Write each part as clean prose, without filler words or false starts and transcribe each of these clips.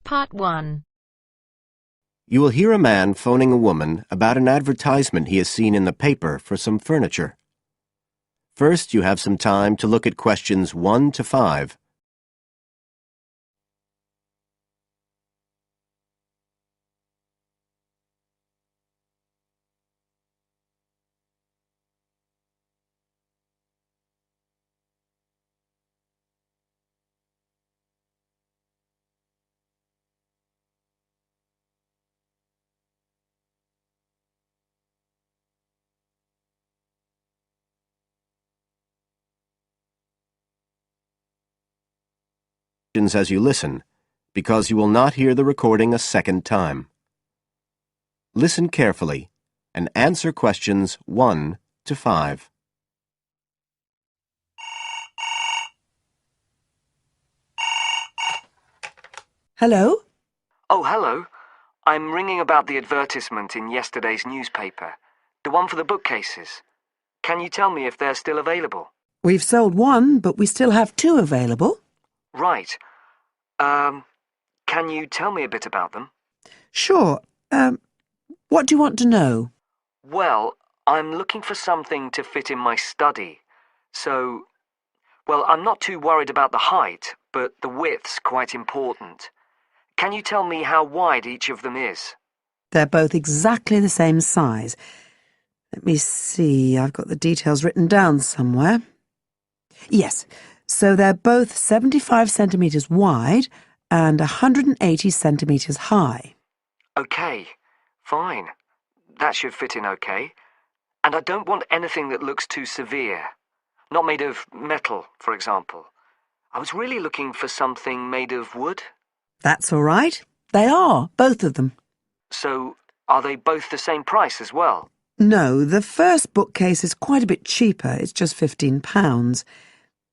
Part 1. You will hear a man phoning a woman about an advertisement he has seen in the paper for some furniture. First, you have some time to look at questions 1 to 5. As you listen, because you will not hear the recording a second time. Listen carefully and answer questions 1 to 5. Hello? Oh, hello. I'm ringing about the advertisement in yesterday's newspaper. The one for the bookcases. Can you tell me if they're still available? We've sold one, but we still have 2 available. Right. Can you tell me a bit about them? Sure. What do you want to know? Well, I'm looking for something to fit in my study. Well, I'm not too worried about the height, but the width's quite important. Can you tell me how wide each of them is? They're both exactly the same size. Let me see, I've got the details written down somewhere. Yes, so they're both 75 centimetres wide and 180 centimetres high. Okay, fine. That should fit in okay. And I don't want anything that looks too severe. Not made of metal, for example. I was really looking for something made of wood. That's all right. They are, both of them. So, are they both the same price as well? No, the first bookcase is quite a bit cheaper. It's just £15.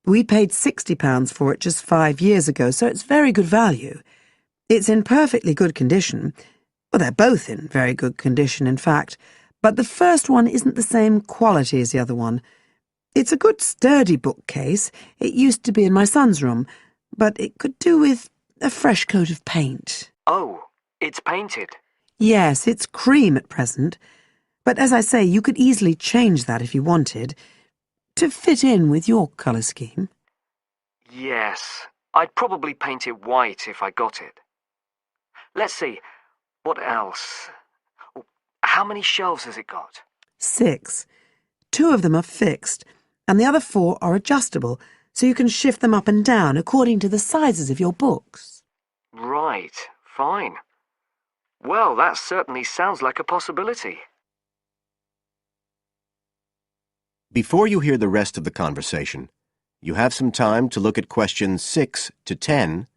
We paid £60 for it just 5 years ago, so it's very good value. It's in perfectly good condition. Well, they're both in very good condition, in fact. But the first one isn't the same quality as the other one. It's a good, sturdy bookcase. It used to be in my son's room, but it could do with a fresh coat of paint. Oh, it's painted? Yes, it's cream at present. But as I say, you could easily change that if you wanted, to fit in with your colour scheme. Yes, I'd probably paint it white if I got it. Let's see, what else? How many shelves has it got? 6. 2 of them are fixed, and the other 4 are adjustable, so you can shift them up and down according to the sizes of your books. Right, fine. Well, that certainly sounds like a possibility. Before you hear the rest of the conversation, you have some time to look at questions 6 to 10.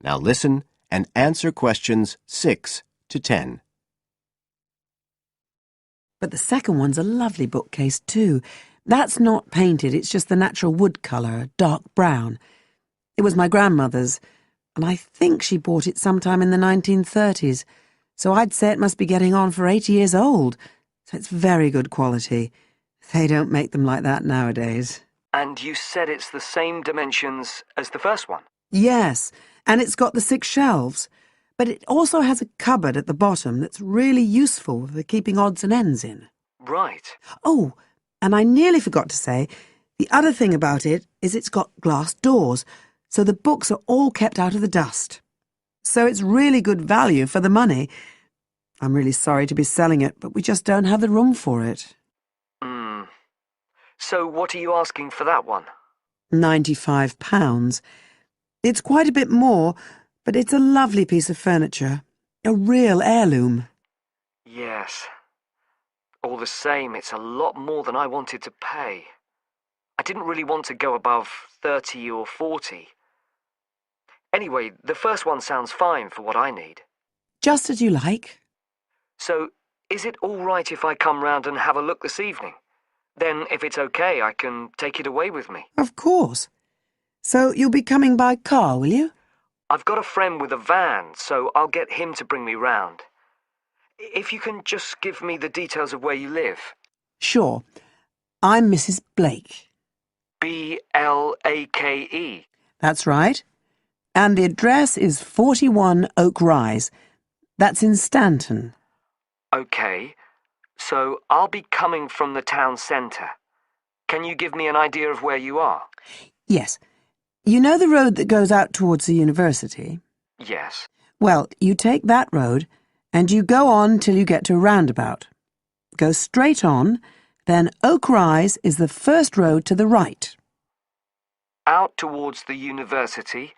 Now listen and answer questions 6 to 10. But the second one's a lovely bookcase too. That's not painted, it's just the natural wood colour, dark brown. It was my grandmother's, and I think she bought it sometime in the 1930s, so I'd say it must be getting on for 80 years old, so it's very good quality. They don't make them like that nowadays. And you said it's the same dimensions as the first one? Yes, and it's got the 6 shelves, but it also has a cupboard at the bottom that's really useful for keeping odds and ends in. Right. Oh, and I nearly forgot to say, the other thing about it is it's got glass doors, so the books are all kept out of the dust. So it's really good value for the money. I'm really sorry to be selling it, but we just don't have the room for it. So what are you asking for that one? £95. It's quite a bit more, but it's a lovely piece of furniture. A real heirloom. Yes. All the same, it's a lot more than I wanted to pay. I didn't really want to go above 30 or 40. Anyway, the first one sounds fine for what I need. Just as you like. So, Is it all right if I come round and have a look this evening? Then, if it's okay, I can take it away with me. Of course. So you'll be coming by car, will you? I've got a friend with a van, so I'll get him to bring me round. If you can just give me the details of where you live. Sure. I'm Mrs. Blake. Blake. That's right. And the address is 41 Oak Rise. That's in Stanton. Okay, so I'll be coming from the town centre. Can you give me an idea of where you are? Yes. You know the road that goes out towards the university? Yes. Well, you take that road and you go on till you get to a roundabout. Go straight on, then Oak Rise is the first road to the right. Out towards the university,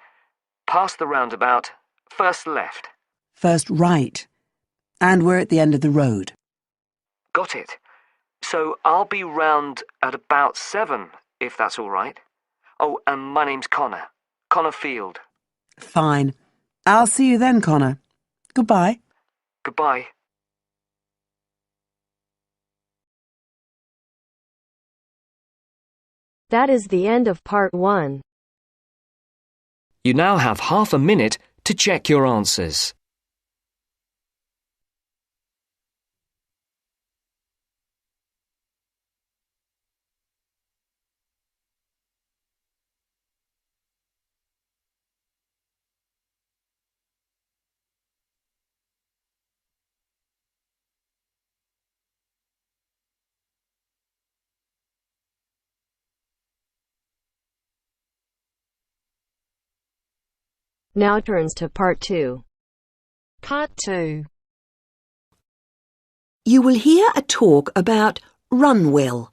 past the roundabout, first left. First right. And we're at the end of the road. Got it. So I'll be round at about 7, if that's all right. Oh, and my name's Connor. Connor Field. Fine. I'll see you then, Connor. Goodbye. Goodbye. That is the end of part 1. You now have half a minute to check your answers. Now turns to part 2. Part 2. You will hear a talk about Runwell,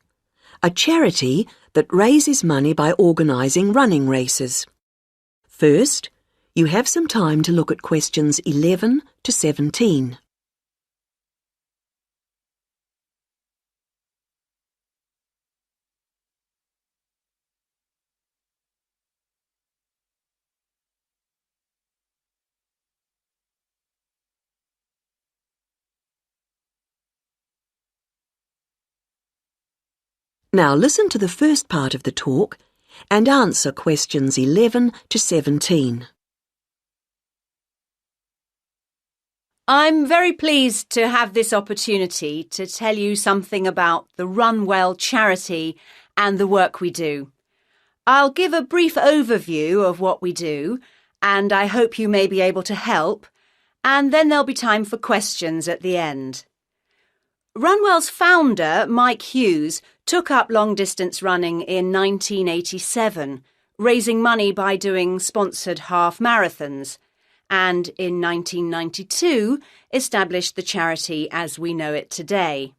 a charity that raises money by organising running races. First, you have some time to look at questions 11 to 17. Now listen to the first part of the talk and answer questions 11 to 17. I'm very pleased to have this opportunity to tell you something about the Runwell charity and the work we do. I'll give a brief overview of what we do, and I hope you may be able to help, and then there'll be time for questions at the end. Runwell's founder, Mike Hughes, took up long-distance running in 1987, raising money by doing sponsored half marathons, and in 1992 established the charity as we know it today.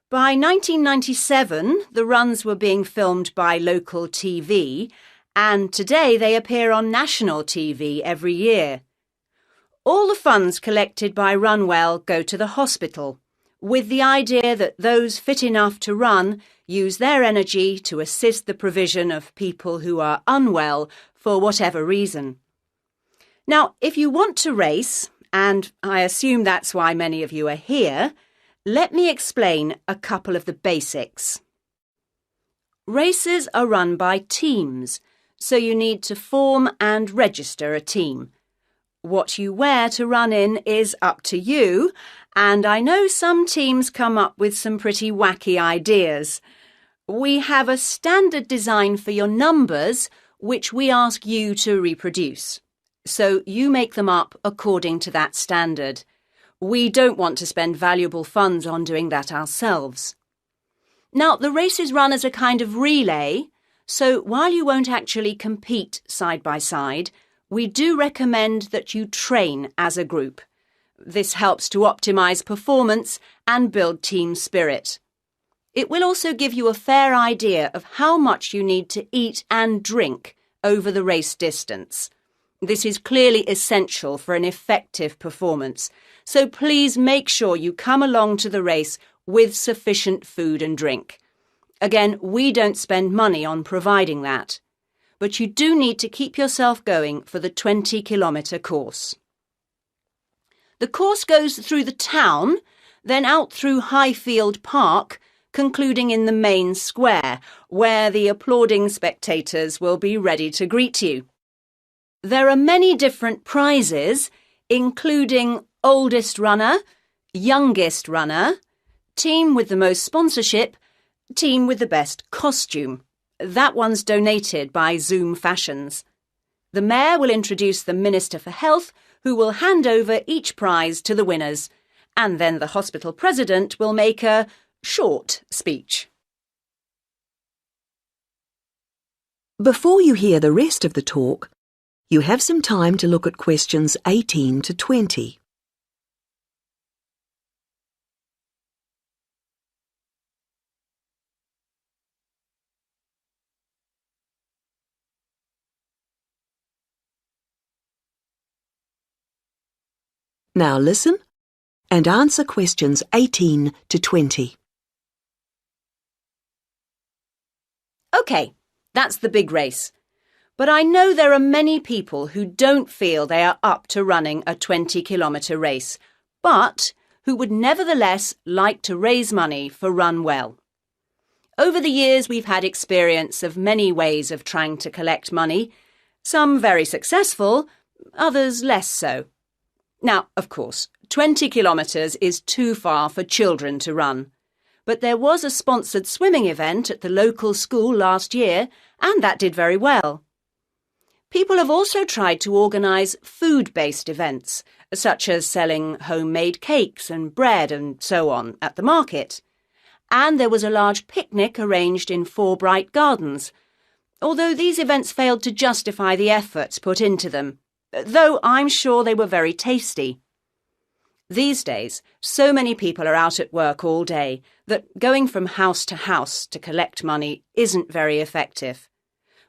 By 1997, the runs were being filmed by local TV, and today they appear on national TV every year. All the funds collected by Runwell go to the hospital, with the idea that those fit enough to run use their energy to assist the provision of people who are unwell for whatever reason. Now, if you want to race, and I assume that's why many of you are here, let me explain a couple of the basics. Races are run by teams, so you need to form and register a team. What you wear to run in is up to you, and I know some teams come up with some pretty wacky ideas. We have a standard design for your numbers, which we ask you to reproduce. So you make them up according to that standard. We don't want to spend valuable funds on doing that ourselves. Now, the race is run as a kind of relay, so while you won't actually compete side by side, we do recommend that you train as a group. This helps to optimise performance and build team spirit. It will also give you a fair idea of how much you need to eat and drink over the race distance. This is clearly essential for an effective performance, so please make sure you come along to the race with sufficient food and drink. Again, we don't spend money on providing that, but you do need to keep yourself going for the 20-kilometre course. The course goes through the town, then out through Highfield Park, concluding in the main square, where the applauding spectators will be ready to greet you. There are many different prizes, including oldest runner, youngest runner, team with the most sponsorship, team with the best costume. That one's donated by Zoom Fashions. The Mayor will introduce the Minister for Health, who will hand over each prize to the winners, and then the hospital president will make a short speech. Before you hear the rest of the talk, you have some time to look at questions 18 to 20. Now listen and answer questions 18 to 20. OK, that's the big race. But I know there are many people who don't feel they are up to running a 20-kilometre race, but who would nevertheless like to raise money for Run Well. Over the years, we've had experience of many ways of trying to collect money, some very successful, others less so. Now, of course, 20 kilometres is too far for children to run. But there was a sponsored swimming event at the local school last year, and that did very well. People have also tried to organise food-based events, such as selling homemade cakes and bread and so on at the market. And there was a large picnic arranged in 4 Bright Gardens, although these events failed to justify the efforts put into them, though I'm sure they were very tasty. These days, so many people are out at work all day that going from house to collect money isn't very effective.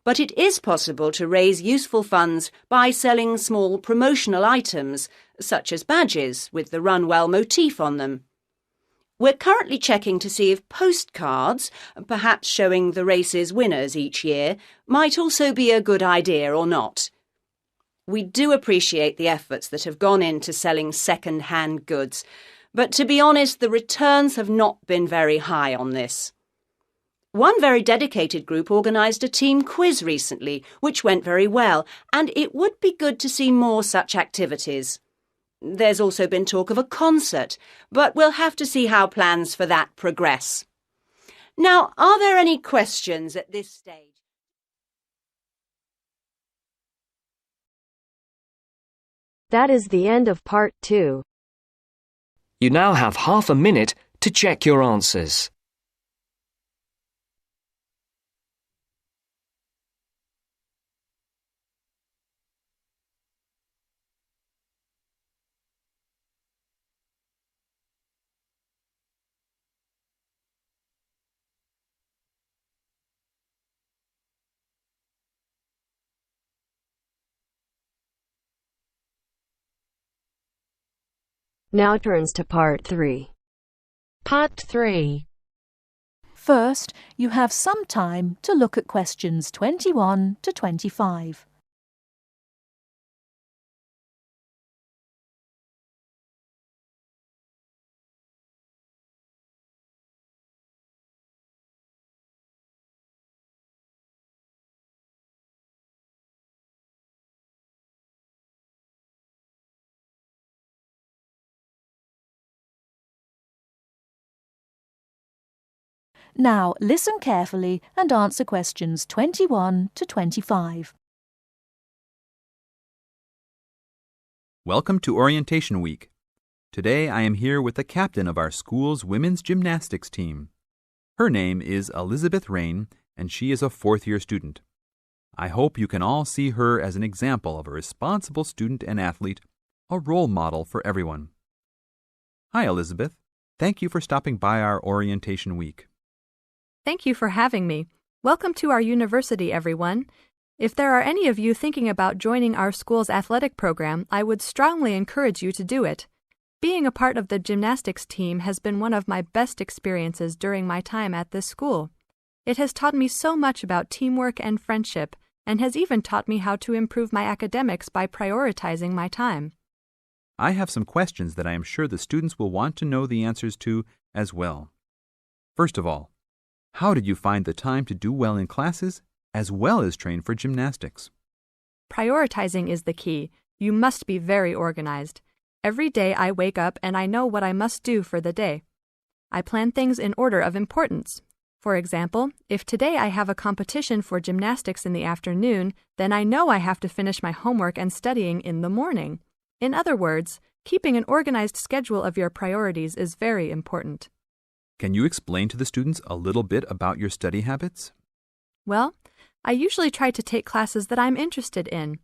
But it is possible to raise useful funds by selling small promotional items, such as badges with the Run Well motif on them. We're currently checking to see if postcards, perhaps showing the race's winners each year, might also be a good idea or not. We do appreciate the efforts that have gone into selling second-hand goods, but to be honest, the returns have not been very high on this. One very dedicated group organised a team quiz recently, which went very well, and it would be good to see more such activities. There's also been talk of a concert, but we'll have to see how plans for that progress. Now, are there any questions at this stage? That is the end of part 2. You now have half a minute to check your answers. Now turns to part 3. Part 3. First, you have some time to look at questions 21 to 25. Now listen carefully and answer questions 21 to 25. Welcome to Orientation Week. Today I am here with the captain of our school's women's gymnastics team. Her name is Elizabeth Rain, and she is a 4th-year student. I hope you can all see her as an example of a responsible student and athlete, a role model for everyone. Hi, Elizabeth. Thank you for stopping by our Orientation Week. Thank you for having me. Welcome to our university, everyone. If there are any of you thinking about joining our school's athletic program, I would strongly encourage you to do it. Being a part of the gymnastics team has been one of my best experiences during my time at this school. It has taught me so much about teamwork and friendship, and has even taught me how to improve my academics by prioritizing my time. I have some questions that I am sure the students will want to know the answers to as well. First of all, how did you find the time to do well in classes as well as train for gymnastics? Prioritizing is the key. You must be very organized. Every day I wake up and I know what I must do for the day. I plan things in order of importance. For example, if today I have a competition for gymnastics in the afternoon, then I know I have to finish my homework and studying in the morning. In other words, keeping an organized schedule of your priorities is very important. Can you explain to the students a little bit about your study habits? Well, I usually try to take classes that I'm interested in.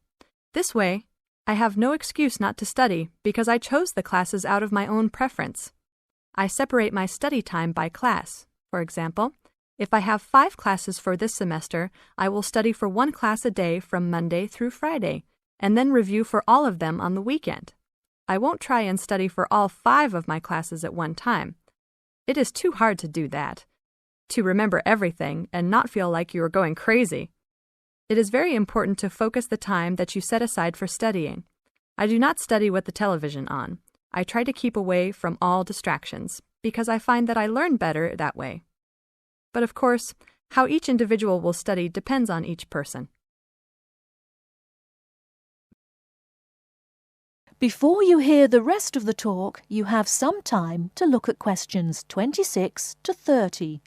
This way, I have no excuse not to study because I chose the classes out of my own preference. I separate my study time by class. For example, if I have 5 classes for this semester, I will study for 1 class a day from Monday through Friday, and then review for all of them on the weekend. I won't try and study for all 5 of my classes at one time. It is too hard to do that, to remember everything and not feel like you are going crazy. It is very important to focus the time that you set aside for studying. I do not study with the television on. I try to keep away from all distractions because I find that I learn better that way. But of course, how each individual will study depends on each person. Before you hear the rest of the talk, you have some time to look at questions 26 to 30.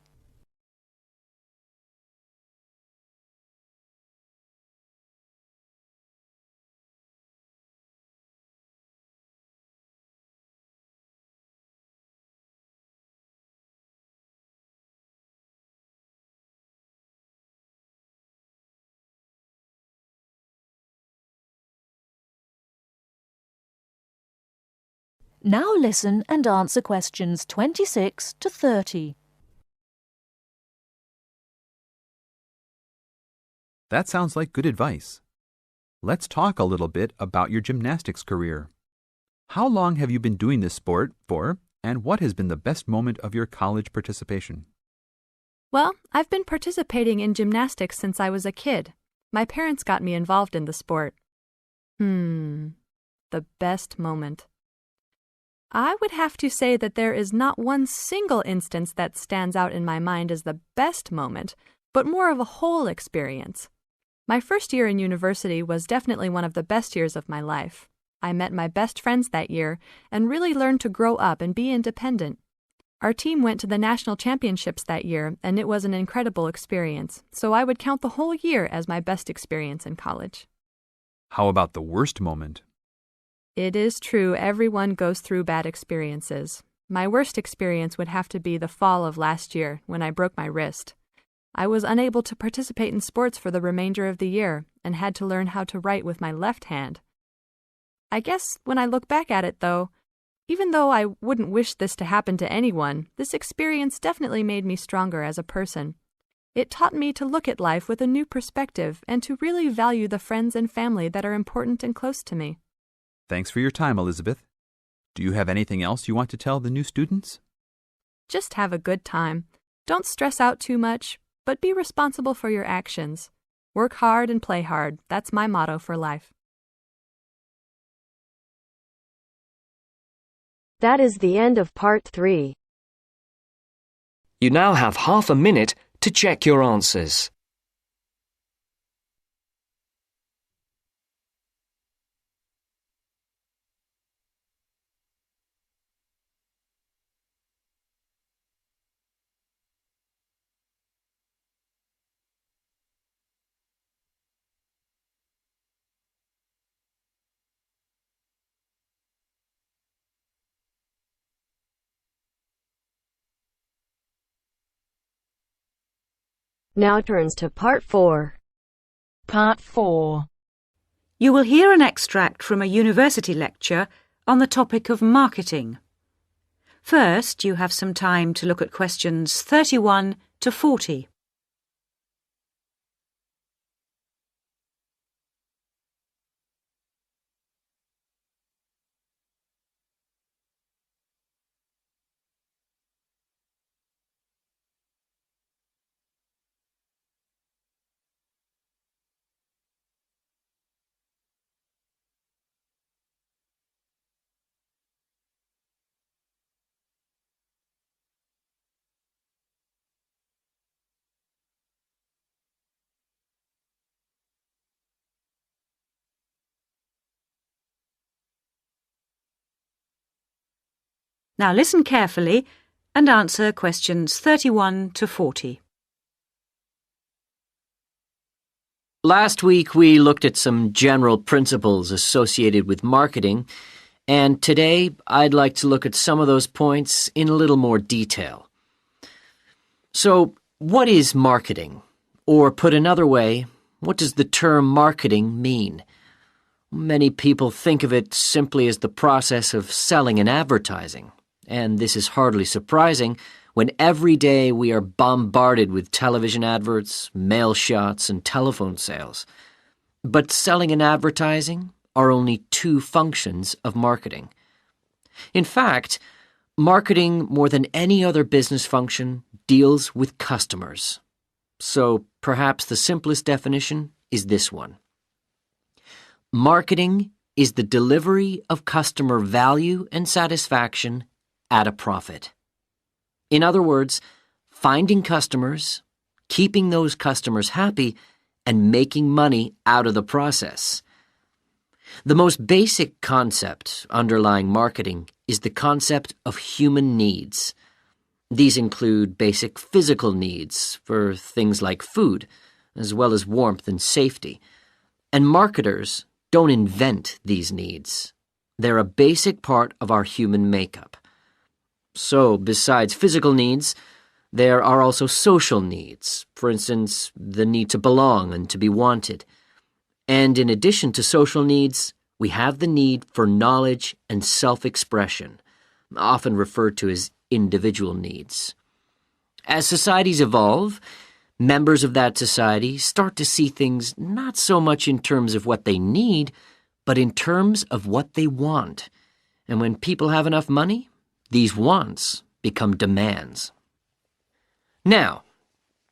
Now listen and answer questions 26 to 30. That sounds like good advice. Let's talk a little bit about your gymnastics career. How long have you been doing this sport for, and what has been the best moment of your college participation? Well, I've been participating in gymnastics since I was a kid. My parents got me involved in the sport. The best moment. I would have to say that there is not one single instance that stands out in my mind as the best moment, but more of a whole experience. My first year in university was definitely one of the best years of my life. I met my best friends that year and really learned to grow up and be independent. Our team went to the national championships that year, and it was an incredible experience, so I would count the whole year as my best experience in college. How about the worst moment? It is true everyone goes through bad experiences. My worst experience would have to be the fall of last year when I broke my wrist. I was unable to participate in sports for the remainder of the year and had to learn how to write with my left hand. I guess when I look back at it, though, even though I wouldn't wish this to happen to anyone, this experience definitely made me stronger as a person. It taught me to look at life with a new perspective and to really value the friends and family that are important and close to me. Thanks for your time, Elizabeth. Do you have anything else you want to tell the new students? Just have a good time. Don't stress out too much, but be responsible for your actions. Work hard and play hard. That's my motto for life. That is the end of part 3. You now have half a minute to check your answers. Now turns to part 4. Part 4. You will hear an extract from a university lecture on the topic of marketing. First, you have some time to look at questions 31 to 40. Now listen carefully and answer questions 31 to 40. Last week we looked at some general principles associated with marketing, and today I'd like to look at some of those points in a little more detail. So, what is marketing? Or put another way, what does the term marketing mean? Many people think of it simply as the process of selling and advertising, and this is hardly surprising when every day we are bombarded with television adverts, mail shots, and telephone sales. But selling and advertising are only two functions of marketing. In fact, marketing, more than any other business function, deals with customers. So perhaps the simplest definition is this one. Marketing is the delivery of customer value and satisfaction at a profit. In other words, finding customers, keeping those customers happy, and making money out of the process. The most basic concept underlying marketing is the concept of human needs. These include basic physical needs for things like food, as well as warmth and safety. And marketers don't invent these needs. They're a basic part of our human makeup. So, besides physical needs, there are also social needs, for instance, the need to belong and to be wanted. And in addition to social needs, we have the need for knowledge and self-expression, often referred to as individual needs. As societies evolve, members of that society start to see things not so much in terms of what they need, but in terms of what they want. And when people have enough money, these wants become demands. Now,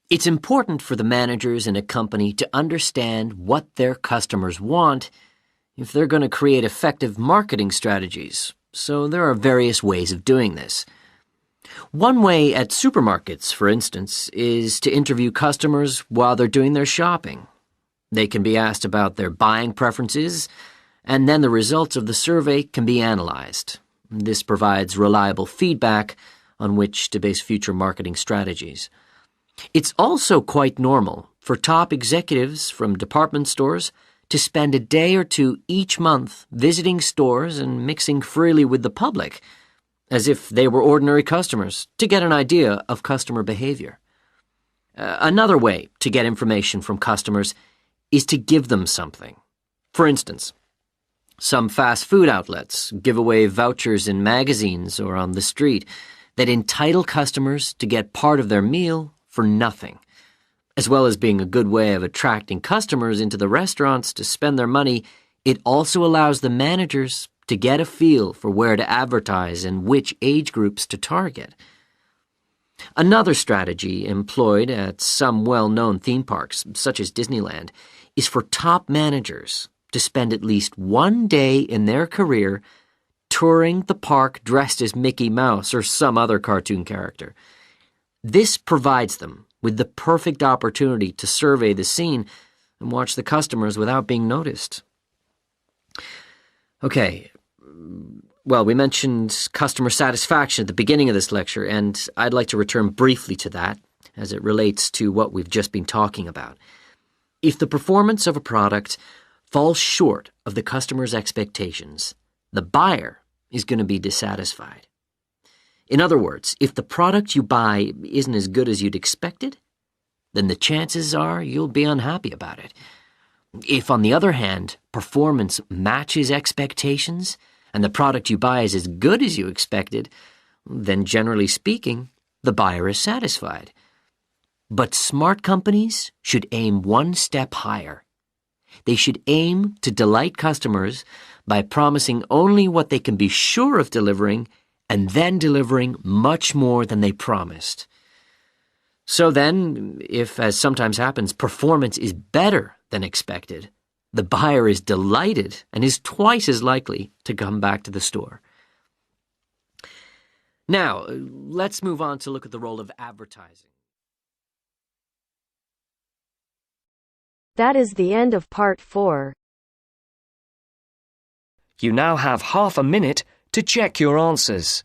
it's important for the managers in a company to understand what their customers want if they're going to create effective marketing strategies. So there are various ways of doing this. One way at supermarkets, for instance, is to interview customers while they're doing their shopping. They can be asked about their buying preferences, and then the results of the survey can be analyzed. This provides reliable feedback on which to base future marketing strategies. It's also quite normal for top executives from department stores to spend a day or two each month visiting stores and mixing freely with the public, as if they were ordinary customers, to get an idea of customer behavior. Another way to get information from customers is to give them something. For instance, some fast food outlets give away vouchers in magazines or on the street that entitle customers to get part of their meal for nothing. As well as being a good way of attracting customers into the restaurants to spend their money, it also allows the managers to get a feel for where to advertise and which age groups to target. Another strategy employed at some well-known theme parks, such as Disneyland, is for top managers to spend at least one day in their career touring the park dressed as Mickey Mouse or some other cartoon character. This provides them with the perfect opportunity to survey the scene and watch the customers without being noticed. Okay, well, we mentioned customer satisfaction at the beginning of this lecture, and I'd like to return briefly to that as it relates to what we've just been talking about. If the performance of a product falls short of the customer's expectations, the buyer is going to be dissatisfied. In other words, if the product you buy isn't as good as you'd expected, then the chances are you'll be unhappy about it. If, on the other hand, performance matches expectations and the product you buy is as good as you expected, then generally speaking, the buyer is satisfied. But smart companies should aim one step higher. They should aim to delight customers by promising only what they can be sure of delivering and then delivering much more than they promised. So then, if, as sometimes happens, performance is better than expected, the buyer is delighted and is twice as likely to come back to the store. Now, let's move on to look at the role of advertising. That is the end of part 4. You now have half a minute to check your answers.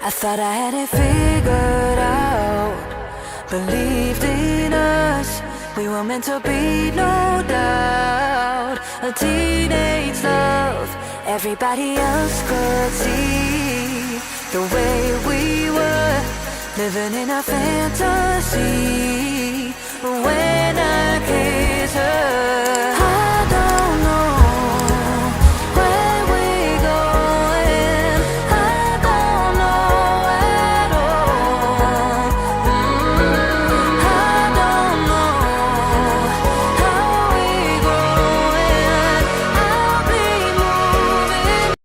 I thought I had it figured out. Believed in us, we were meant to be, no doubt. A teenage love, everybody else could see the way we were, living in a fantasy. When I kiss her,